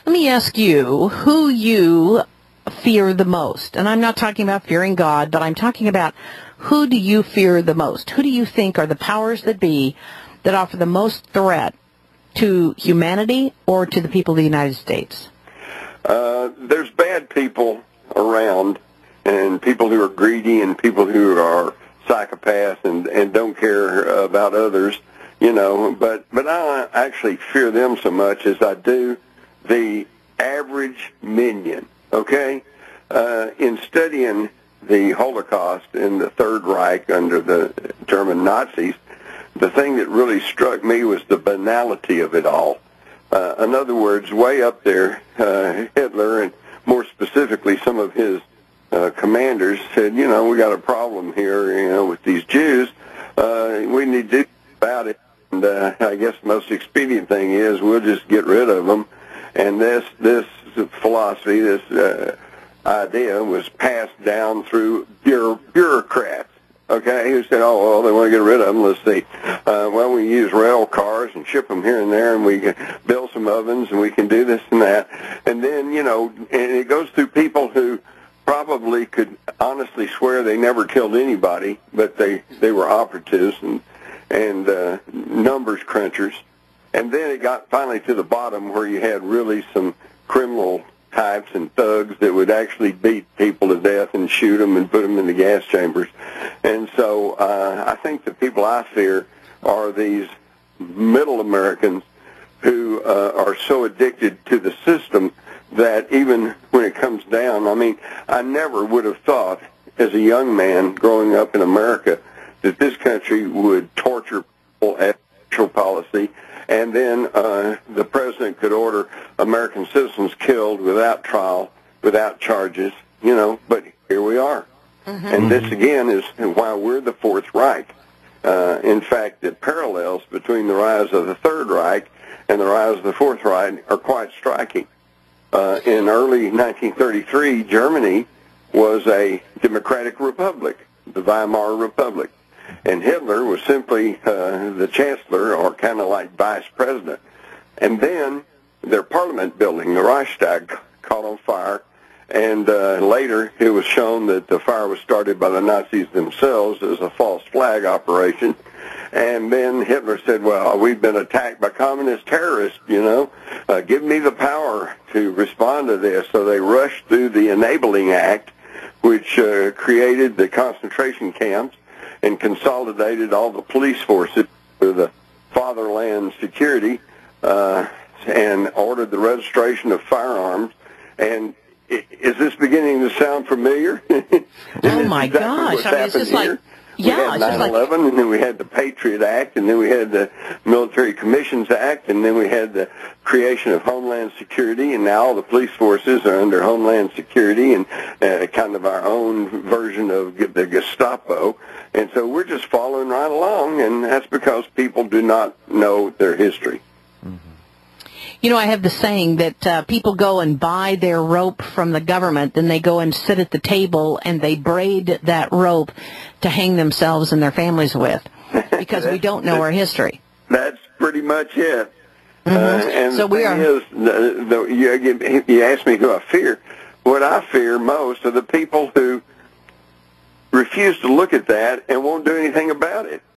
Let me ask you who you fear the most. And I'm not talking about fearing God, but I'm talking about who do you fear the most? Who do you think are the powers that be that offer the most threat to humanity or to the people of the United States? There's bad people around, and people who are greedy and people who are psychopaths and don't care about others, you know, but I don't actually fear them so much as I do the average minion, okay? In studying the Holocaust in the Third Reich under the German Nazis, the thing that really struck me was the banality of it all. In other words, way up there, Hitler, and more specifically some of his commanders said, you know, we got a problem here, you know, with these Jews. We need to do about it. And I guess the most expedient thing is we'll just get rid of them. And this philosophy, this idea was passed down through bureaucrats, okay, who said, oh, well, they want to get rid of them. Let's see. Well, we use rail cars and ship them here and there, and we can build some ovens, and we can do this and that. And then, you know, and it goes through people who probably could honestly swear they never killed anybody, but they were operatives and numbers crunchers. And then it got finally to the bottom where you had really some criminal types and thugs that would actually beat people to death and shoot them and put them in the gas chambers. And so I think the people I fear are these middle Americans who are so addicted to the system that even when it comes down, I mean, I never would have thought as a young man growing up in America that this country would torture people as official policy, and then the president could order American citizens killed without trial, without charges, you know, but here we are. Mm-hmm. And this, again, is why we're the Fourth Reich. In fact, the parallels between the rise of the Third Reich and the rise of the Fourth Reich are quite striking. In early 1933, Germany was a democratic republic, the Weimar Republic. And Hitler was simply the chancellor, or kind of like vice president. And then their parliament building, the Reichstag, caught on fire. And later it was shown that the fire was started by the Nazis themselves as a false flag operation. And then Hitler said, well, we've been attacked by communist terrorists, you know. Give me the power to respond to this. So they rushed through the Enabling Act, which created the concentration camps and consolidated all the police forces for the fatherland security and ordered the registration of firearms. And is this beginning to sound familiar? Oh, my gosh. I mean, it's just like, yeah, we had 9/11, and then we had the Patriot Act, and then we had the Military Commissions Act, and then we had the creation of Homeland Security, and now all the police forces are under Homeland Security and kind of our own version of the Gestapo. And so we're just following right along, and that's because people do not know their history. You know, I have the saying that people go and buy their rope from the government, then they go and sit at the table and they braid that rope to hang themselves and their families with, because we don't know our history. That's pretty much it. Mm-hmm. And so the thing is, you asked me who I fear. What I fear most are the people who refuse to look at that and won't do anything about it.